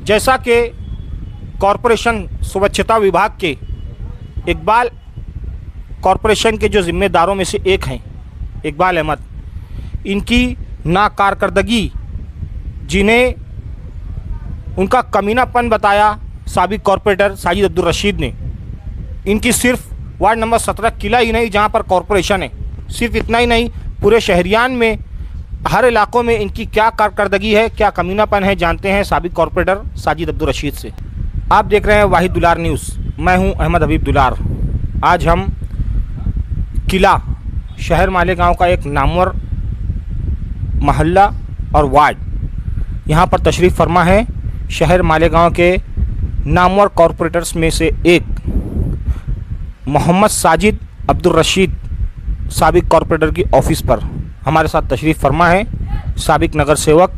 जैसा कि कॉरपोरेशन स्वच्छता विभाग के इकबाल कॉरपोरेशन के जो ज़िम्मेदारों में से एक हैं इकबाल अहमद, इनकी नाकारकर्दगी जिन्हें उनका कमीनापन बताया साबिक कॉरपोरेटर साजिद अब्दुल रशीद ने, इनकी सिर्फ वार्ड नंबर 17 किला ही नहीं जहां पर कॉरपोरेशन है, सिर्फ इतना ही नहीं पूरे शहरियान में हर इलाकों में इनकी क्या कारकर्दगी है, क्या कमीनापन है, जानते हैं साबिक कॉरपोरेटर साजिद अब्दुल रशीद से। आप देख रहे हैं वाहिद दुलार न्यूज़, मैं हूं अहमद हबीब दुलार। आज हम किला शहर मालेगांव का एक नामवर मोहल्ला और वार्ड, यहां पर तशरीफ़ फरमा है शहर मालेगांव के नामवर कॉरपोरेटर्स में से एक मोहम्मद साजिद अब्दुल रशीद साबिक कॉरपोरेटर की ऑफ़िस पर हमारे साथ तशरीफ़ फरमा है साबिक नगर सेवक।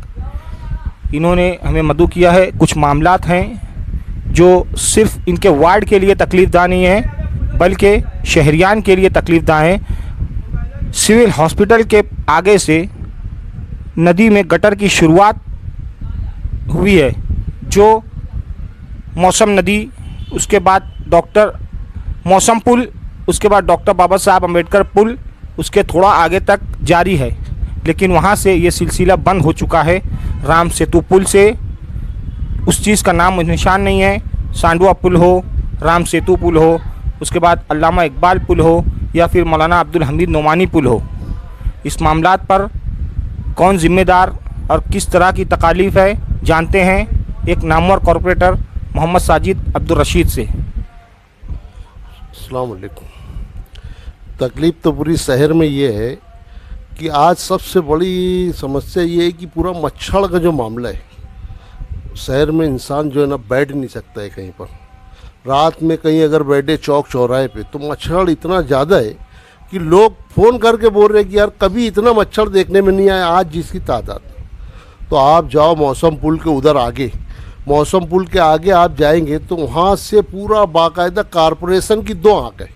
इन्होंने हमें मदऊ किया है। कुछ मामलात हैं जो सिर्फ इनके वार्ड के लिए तकलीफ़दा नहीं है बल्कि शहरियान के लिए तकलीफ़दा हैं। सिविल हॉस्पिटल के आगे से नदी में गटर की शुरुआत हुई है, जो मौसम नदी, उसके बाद डॉक्टर मौसम पुल, उसके बाद डॉक्टर बाबा साहब अम्बेडकर पुल, उसके थोड़ा आगे तक जारी है, लेकिन वहाँ से ये सिलसिला बंद हो चुका है। राम सेतु पुल से उस चीज़ का नाम निशान नहीं है। सांडवा पुल हो, राम सेतु पुल हो, उसके बाद अल्लामा इकबाल पुल हो या फिर मौलाना अब्दुल हमीद नोमानी पुल हो, इस मामलात पर कौन ज़िम्मेदार और किस तरह की तकालीफ़ है जानते हैं एक नामवर कॉरपोरेटर मोहम्मद साजिद अब्दुल रशीद से। अस्सलाम वालेकुम। तकलीफ़ तो पूरी शहर में ये है कि आज सबसे बड़ी समस्या ये है कि पूरा मच्छर का जो मामला है, शहर में इंसान जो है ना बैठ नहीं सकता है कहीं पर। रात में कहीं अगर बैठे चौक चौराहे पे तो मच्छर इतना ज़्यादा है कि लोग फ़ोन करके बोल रहे हैं कि यार कभी इतना मच्छर देखने में नहीं आया आज जिसकी तादाद। तो आप जाओ मौसम पुल के उधर आगे, मौसम पुल के आगे आप जाएंगे तो वहाँ से पूरा बाकायदा कॉरपोरेशन की 2 आँख है।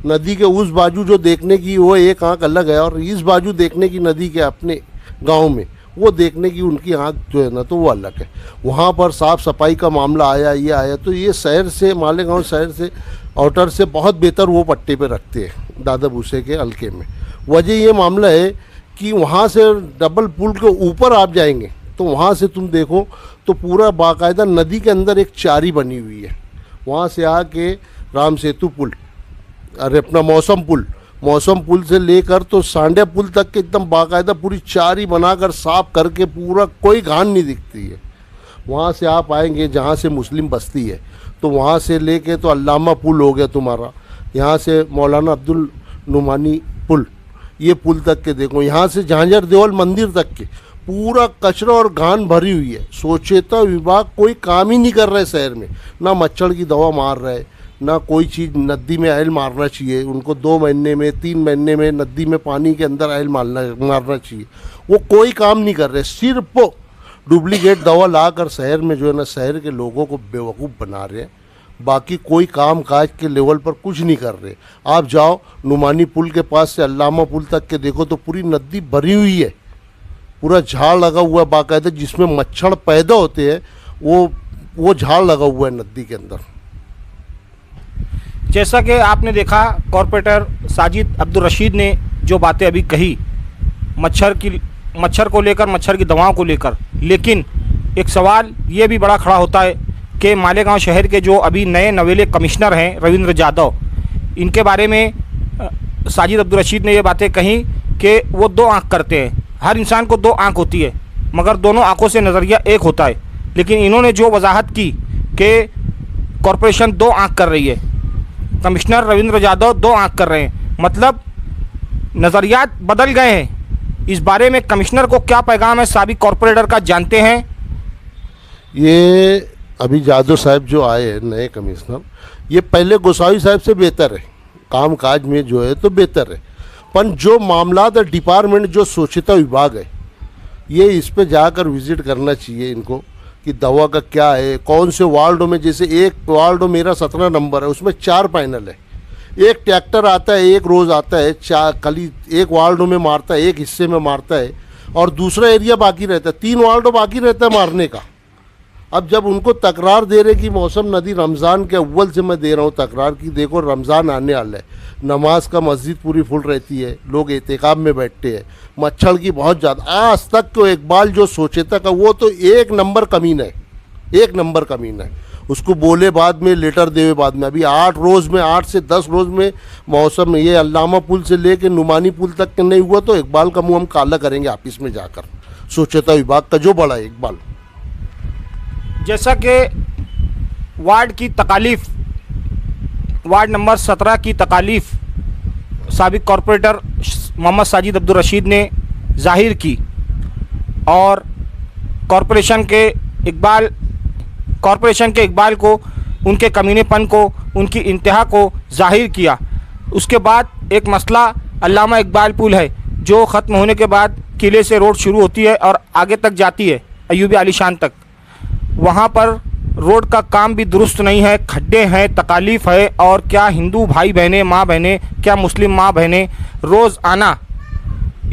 नदी के उस बाजू जो देखने की वो एक आँख अलग है और इस बाजू देखने की नदी के अपने गांव में वो देखने की उनकी आँख जो है ना तो वो अलग है। वहाँ पर साफ़ सफाई का मामला आया, ये आया तो ये शहर से, मालेगांव शहर से, आउटर से बहुत बेहतर वो पट्टे पे रखते हैं दादा भूसे के हल्के में। वजह ये मामला है कि वहाँ से डबल पुल के ऊपर आप जाएंगे तो वहाँ से तुम देखो तो पूरा बाकायदा नदी के अंदर एक चारी बनी हुई है। वहाँ से आके राम सेतु पुल, अरे अपना मौसम पुल से लेकर तो सांडे पुल तक के एकदम बाकायदा पूरी चारी बनाकर साफ करके पूरा कोई घान नहीं दिखती है। वहाँ से आप आएंगे जहाँ से मुस्लिम बस्ती है तो वहाँ से लेके तो अल्लामा पुल हो गया तुम्हारा, यहाँ से मौलाना अब्दुल नुमानी पुल, ये पुल तक के देखो, यहाँ से झांझर देवल मंदिर तक के पूरा कचरा और घान भरी हुई है। स्वच्छता विभाग कोई काम ही नहीं कर रहा है शहर में, ना मच्छर की दवा मार रहा है, ना कोई चीज़। नदी में आयल मारना चाहिए उनको, 2 महीने में 3 महीने में नदी में पानी के अंदर आयल मारना चाहिए, वो कोई काम नहीं कर रहे। सिर्फ डुप्लीकेट दवा लाकर शहर में जो है ना शहर के लोगों को बेवकूफ़ बना रहे हैं, बाकी कोई काम काज के लेवल पर कुछ नहीं कर रहे। आप जाओ नुमानी पुल के पास से अल्लामा पुल तक के देखो तो पूरी नदी भरी हुई है, पूरा झाड़ लगा हुआ है बाकायदा, जिसमें मच्छर पैदा होते हैं वो झाड़ लगा हुआ है नदी के अंदर। जैसा कि आपने देखा कॉरपोरेटर साजिद अब्दुल रशीद ने जो बातें अभी कही मच्छर को लेकर, मच्छर की दवाओं को लेकर, लेकिन एक सवाल ये भी बड़ा खड़ा होता है कि मालेगांव शहर के जो अभी नए नवेले कमिश्नर हैं रविंद्र यादव, इनके बारे में साजिद अब्दुल रशीद ने ये बातें कही कि वो 2 आँख करते हैं। हर इंसान को 2 आँख होती है मगर दोनों आँखों से नज़रिया एक होता है, लेकिन इन्होंने जो वजाहत की कि कॉरपोरेशन 2 आँख कर रही है, कमिश्नर रविंद्र यादव 2 आँख कर रहे हैं, मतलब नज़रियात बदल गए हैं। इस बारे में कमिश्नर को क्या पैगाम है साबिक कॉरपोरेटर का, जानते हैं। ये अभी यादव साहब जो आए हैं नए कमिश्नर, ये पहले गोसावी साहब से बेहतर है, काम काज में जो है तो बेहतर है, पर जो मामलात डिपार्टमेंट जो स्वच्छता विभाग है ये इस पे जाकर विजिट करना चाहिए इनको कि दवा का क्या है, कौन से वार्डों में, जैसे एक वार्ड मेरा 17 नंबर है उसमें 4 पैनल है, एक ट्रैक्टर आता है, एक रोज़ आता है, 4 खाली एक वार्डों में मारता है, एक हिस्से में मारता है और दूसरा एरिया बाकी रहता है, 3 वार्डों बाकी रहता है मारने का। अब जब उनको तकरार दे रहे कि मौसम नदी रमज़ान के अव्वल से मैं दे रहा हूँ तकरार की, देखो रमज़ान आने वाला है, नमाज का मस्जिद पूरी फुल रहती है, लोग एहतिकाफ में बैठते हैं, मच्छर की बहुत ज़्यादा, आज तक तो इकबाल जो सोचे था का वो तो एक नंबर कमीना है, एक नंबर कमीना है। उसको बोले बाद में, लेटर देवे बाद में, अभी 8 रोज़ में, 8 से 10 रोज़ में मौसम ये अल्लामा पुल से लेके नुमानी पुल तक नहीं हुआ तो इकबाल का मुंह हम काला करेंगे ऑफिस में जाकर, स्वच्छता विभाग का जो बड़ा है इकबाल। जैसा कि वार्ड की तकालीफ, वार्ड नंबर 17 की तकालीफ साबिक कॉरपोरेटर मोहम्मद साजिद अब्दुल रशीद ने जाहिर की और कॉरपोरेशन के इकबाल को, उनके कमीनेपन को, उनकी इंतहा को जाहिर किया। उसके बाद एक मसला अल्लामा इकबाल पुल है जो ख़त्म होने के बाद किले से रोड शुरू होती है और आगे तक जाती है अयूबी आलीशान तक। वहाँ पर रोड का काम भी दुरुस्त नहीं है, खड्डे हैं, तकालीफ है। और क्या हिंदू भाई बहनें, माँ बहनें, क्या मुस्लिम माँ बहनें रोज़ाना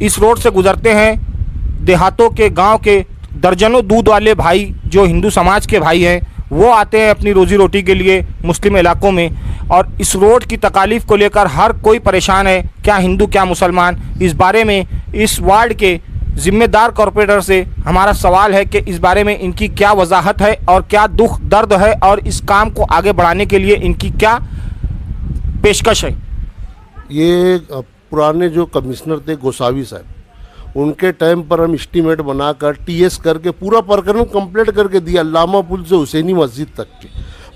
इस रोड से गुज़रते हैं। देहातों के, गांव के दर्जनों दूध वाले भाई जो हिंदू समाज के भाई हैं वो आते हैं अपनी रोज़ी रोटी के लिए मुस्लिम इलाकों में, और इस रोड की तकालीफ को लेकर हर कोई परेशान है, क्या हिंदू क्या मुसलमान। इस बारे में इस वार्ड के ज़िम्मेदार कॉरपोरेटर से हमारा सवाल है कि इस बारे में इनकी क्या वजाहत है और क्या दुख दर्द है और इस काम को आगे बढ़ाने के लिए इनकी क्या पेशकश है। ये पुराने जो कमिश्नर थे गोसावी साहब, उनके टाइम पर हम एस्टीमेट बनाकर टीएस करके पूरा प्रकरण कंप्लीट करके दिया, अल्लामा पुल से हुसैनी मस्जिद तक के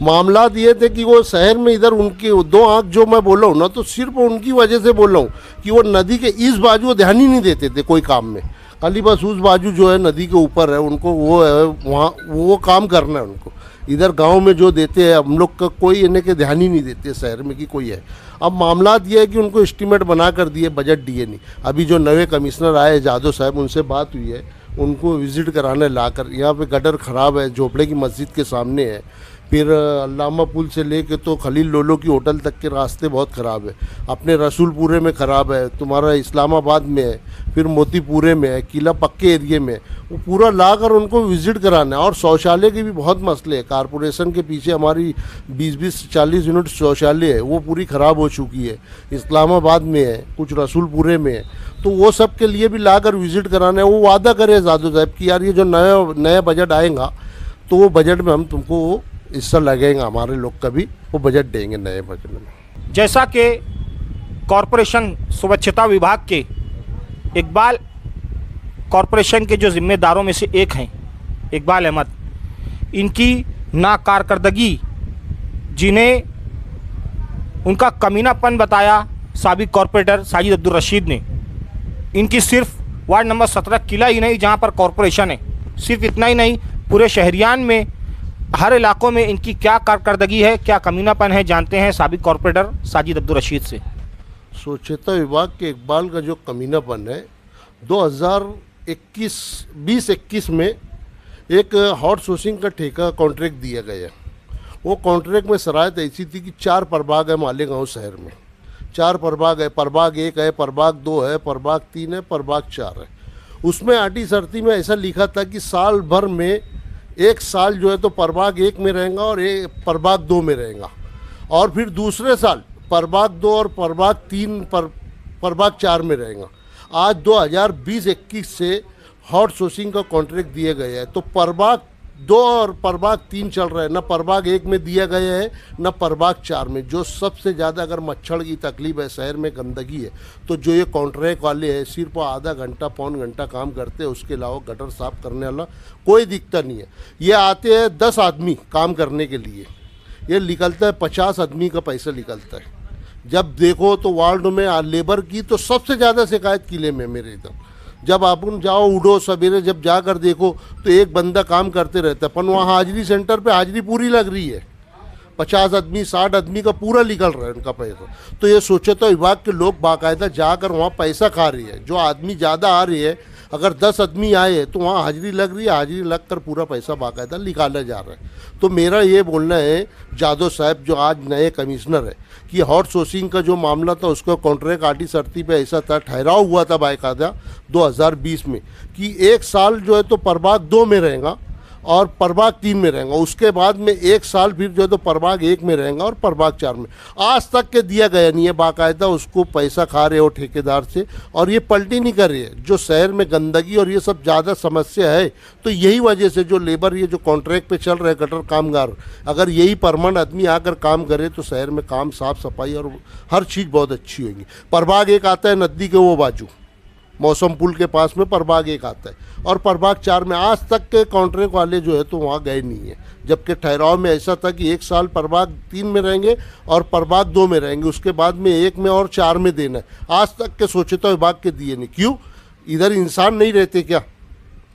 मामला दिए थे कि वो शहर में इधर उनकी 2 आँख जो मैं बोल रहा हूँ ना, तो सिर्फ उनकी वजह से बोल रहा हूँ कि वो नदी के इस बाजू वो ध्यान ही नहीं देते थे कोई काम में, खाली बस उस बाजू जो है नदी के ऊपर है उनको वो है, वहाँ वो काम करना है उनको। इधर गांव में जो देते हैं हम लोग का कोई इन्हें के ध्यान ही नहीं देते शहर में कि कोई है। अब मामला ये है कि उनको एस्टीमेट बना कर दिए, बजट दिए नहीं। अभी जो नए कमिश्नर आए जादव साहब, उनसे बात हुई है, उनको विज़िट कराने लाकर, यहाँ पे गटर ख़राब है, झोपड़े की मस्जिद के सामने है, फिर अल्लामा पुल से लेके तो खलील लोलो की होटल तक के रास्ते बहुत ख़राब है, अपने रसूलपुरे में ख़राब है, तुम्हारा इस्लामाबाद में है, फिर मोतीपुरे में है, किला पक्के एरिए में, वो पूरा लाकर उनको विज़िट कराना है। और शौचालय के भी बहुत मसले हैं, कारपोरेशन के पीछे हमारी 20-40 यूनिट शौचालय है, वो पूरी ख़राब हो चुकी है, इस्लामाबाद में है, कुछ रसूलपुरे में है, तो वो सब के लिए भी लाकर विज़िट कराना है। वो वादा करे जादव साहब कि यार ये जो नया बजट आएगा तो वो बजट में हम तुमको हिस्सा लगेगा, हमारे लोग का भी वो बजट देंगे नए बजट में। जैसा कि कॉरपोरेशन स्वच्छता विभाग के इकबाल कॉरपोरेशन के जो ज़िम्मेदारों में से एक हैं इकबाल अहमद, इनकी नाकारकर्दगी, जिन्हें उनका कमीनापन बताया साबिक कॉरपोरेटर साजिद अब्दुल रशीद ने, इनकी सिर्फ वार्ड नंबर 17 किला ही नहीं जहां पर कॉरपोरेशन है, सिर्फ इतना ही नहीं, पूरे शहरियान में हर इलाकों में इनकी क्या कारकर्दगी है, क्या कमीनापन है, जानते हैं साबिक कॉरपोरेटर साजिद अब्दुल रशीद से। स्वच्छता विभाग के इकबाल का जो कमीनापन है, 2021 में एक हॉट सोर्सिंग का ठेका कॉन्ट्रैक्ट दिया गया। वो कॉन्ट्रैक्ट में शराइत ऐसी थी कि 4 प्रभाग है मालेगांव शहर में, 4 प्रभाग है, प्रभाग 1 है, प्रभाग 2 है, प्रभाग 3 है, प्रभाग 4 है। उसमें आटी शर्ती में ऐसा लिखा था कि साल भर में 1 साल जो है तो प्रभाग 1 में रहेगा और प्रभाग 2 में रहेगा, और फिर दूसरे साल प्रभाग 2 और प्रभाग 3 प्रभाग 4 में रहेगा। आज 2020-21 से हॉट सोर्सिंग का कॉन्ट्रैक्ट दिए गए हैं, तो प्रभाग 2 और प्रभाग 3 चल रहा है, न प्रभाग 1 में दिया गया है न प्रभाग 4 में। जो सबसे ज़्यादा अगर मच्छर की तकलीफ है, शहर में गंदगी है, तो जो ये कॉन्ट्रैक्ट वाले हैं सिर्फ आधा घंटा पौन घंटा काम करते हैं, उसके अलावा गटर साफ करने वाला कोई दिक्कत नहीं है। ये आते हैं 10 आदमी काम करने के लिए, ये निकलता है 50 आदमी का पैसा निकलता है। जब देखो तो वार्ड में लेबर की तो सबसे ज़्यादा शिकायत किले में मेरे इधर, जब अपन जाओ उठो सवेरे जब जाकर देखो तो एक बंदा काम करते रहता है, पर वहाँ हाजिरी सेंटर पे हाजिरी पूरी लग रही है, 50 आदमी 60 आदमी का पूरा निकल रहा है उनका पैसा। तो ये स्वच्छता विभाग के लोग बाकायदा जाकर वहाँ पैसा खा रही है। जो आदमी ज़्यादा आ रही है, अगर 10 आदमी आए तो वहाँ हाजिरी लग रही है, हाजिरी लग कर पूरा पैसा बाकायदा निकाला जा रहा है। तो मेरा ये बोलना है जादव साहब जो आज नए कमिश्नर है कि हॉट सोर्सिंग का जो मामला था उसका कॉन्ट्रैक्ट आटी शर्ती पे ऐसा था, ठहराव हुआ था बाकायदा 2020 में कि 1 साल जो है तो प्रभाग 2 में रहेगा और प्रभाग 3 में रहेगा। उसके बाद में 1 साल फिर जो है तो प्रभाग 1 में रहेगा और प्रभाग 4 में। आज तक के दिया गया नहीं है, बाकायदा उसको पैसा खा रहे हो ठेकेदार से, और ये पलटी नहीं कर रही है। जो शहर में गंदगी और ये सब ज़्यादा समस्या है, तो यही वजह से जो लेबर ये जो कॉन्ट्रैक्ट पे चल रहे गटर कामगार, अगर यही परमानेंट आदमी आकर काम करे तो शहर में काम, साफ सफाई और हर चीज़ बहुत अच्छी होगी। प्रभाग 1 आता है नदी के वो बाजू, मौसम पुल के पास में प्रभाग 1 आता है, और प्रभाग 4 में आज तक के कॉन्ट्रैक्ट वाले जो है तो वहाँ गए नहीं है। जबकि ठहराव में ऐसा था कि 1 साल प्रभाग 3 में रहेंगे और प्रभाग 2 में रहेंगे, उसके बाद में 1 में और 4 में देना है। आज तक के स्वच्छता विभाग के दिए नहीं। क्यों? इधर इंसान नहीं रहते क्या?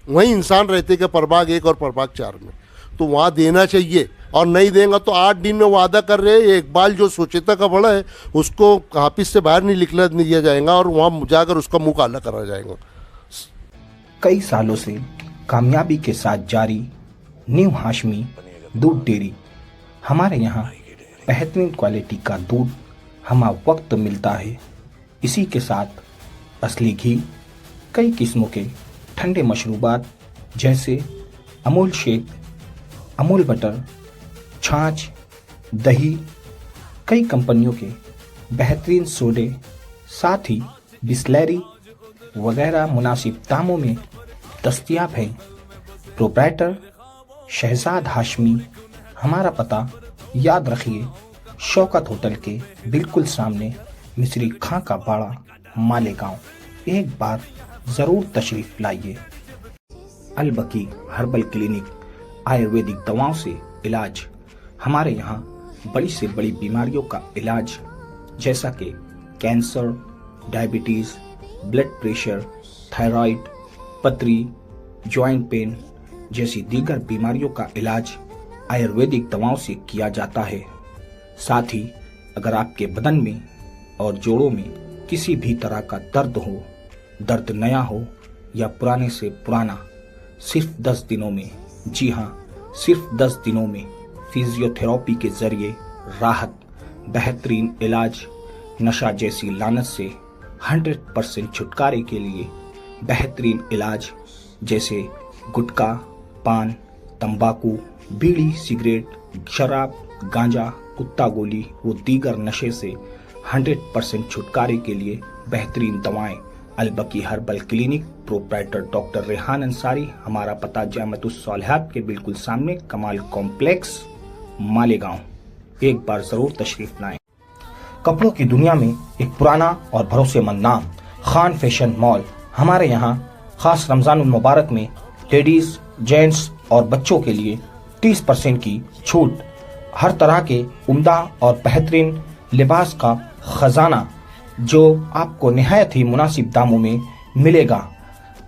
वहीं इंसान रहते क्या प्रभाग 1 और प्रभाग 4 में? तो वहाँ देना चाहिए, और नहीं देंगे तो 8 दिन में वादा कर रहे हैं इकबाल जो स्वच्छता का बड़ा है उसको ऑफिस से बाहर नहीं निकला नहीं दिया जाएगा और वहाँ जाकर उसका मुंह काला करा जाएगा। कई सालों से कामयाबी के साथ जारी न्यू हाशमी दूध डेयरी। हमारे यहाँ बेहतरीन क्वालिटी का दूध हमा वक्त मिलता है। इसी के साथ असली घी, कई किस्मों के ठंडे मशरूबात जैसे अमूल शेक, अमूल बटर, छाछ, दही, कई कंपनियों के बेहतरीन सोडे, साथ ही बिस्लरी वगैरह मुनासिब दामों में दस्तयाब हैं। प्रोप्राइटर शहजाद हाशमी। हमारा पता याद रखिए, शौकत होटल के बिल्कुल सामने, मिस्री खां का बाड़ा, मालेगांव। एक बार ज़रूर तशरीफ़ लाइए। अलबकी हर्बल क्लिनिक, आयुर्वेदिक दवाओं से इलाज। हमारे यहाँ बड़ी से बड़ी बीमारियों का इलाज जैसा कि cancer, diabetes, blood pressure, thyroid, पथरी, जॉइंट पेन जैसी दीगर बीमारियों का इलाज आयुर्वेदिक दवाओं से किया जाता है। साथ ही अगर आपके बदन में और जोड़ों में किसी भी तरह का दर्द हो, दर्द नया हो या पुराने से पुराना, सिर्फ 10 दिनों में, जी हाँ सिर्फ 10 दिनों में फिजियोथेरेपी के जरिए राहत, बेहतरीन इलाज, नशा जैसी लानत से 100% छुटकारे के लिए बेहतरीन इलाज जैसे गुटखा, पान, तंबाकू, बीड़ी, सिगरेट, शराब, गांजा, कुत्ता गोली व दीगर नशे से 100% छुटकारे के लिए बेहतरीन दवाएं। अलबकी herbal clinic, proprietor doctor Rehan Ansari. हमारा पता जामतुस सालिहात के बिल्कुल सामने, कमाल कॉम्प्लेक्स, मालेगांव। एक बार जरूर तशरीफ लाएं। कपड़ों की दुनिया में एक पुराना और भरोसेमंद नाम, खान फैशन मॉल। हमारे यहाँ खास रमजान मुबारक में लेडीज, जेंट्स और बच्चों के लिए 30% की छूट, हर तरह के उम्दा और बेहतरीन लिबास का खजाना जो आपको निहायत ही मुनासिब दामों में मिलेगा।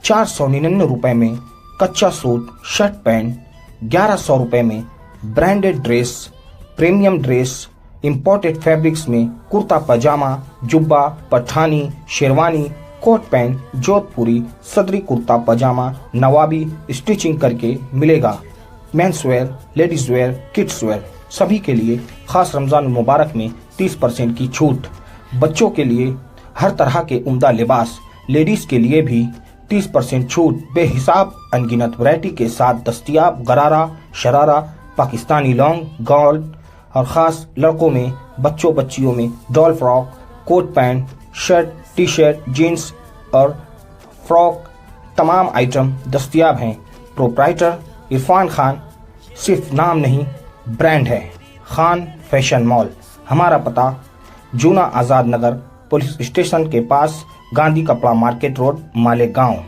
499 रुपए में कच्चा सूट, शर्ट पैंट, 1100 रुपए में branded dress, premium dress, imported fabrics में कुर्ता पजामा, जुब्बा, पठानी, शेरवानी, कोट पैंट, जोधपुरी, सदरी कुर्ता पजामा, नवाबी स्टिचिंग करके मिलेगा। Men's wear, ladies wear, kids where सभी के लिए खास रमजान मुबारक में 30% की छूट। बच्चों के लिए हर तरह के उम्दा लिबास, लेडीज के लिए भी 30% छूट बेहिसाब अनगिनत वैरायटी के साथ दस्तयाब। गरारा, शरारा, पाकिस्तानी लॉन्ग, गोल्ड और ख़ास लड़कों में, बच्चों बच्चियों में doll frock, coat pant, shirt, T shirt, jeans और फ्रॉक तमाम आइटम दस्तयाब हैं। प्रोप्राइटर इरफान खान, सिर्फ नाम नहीं ब्रांड है। Khan fashion mall. हमारा पता जूना आज़ाद नगर पुलिस स्टेशन के पास, गांधी कपड़ा मार्केट रोड, मालेगांव।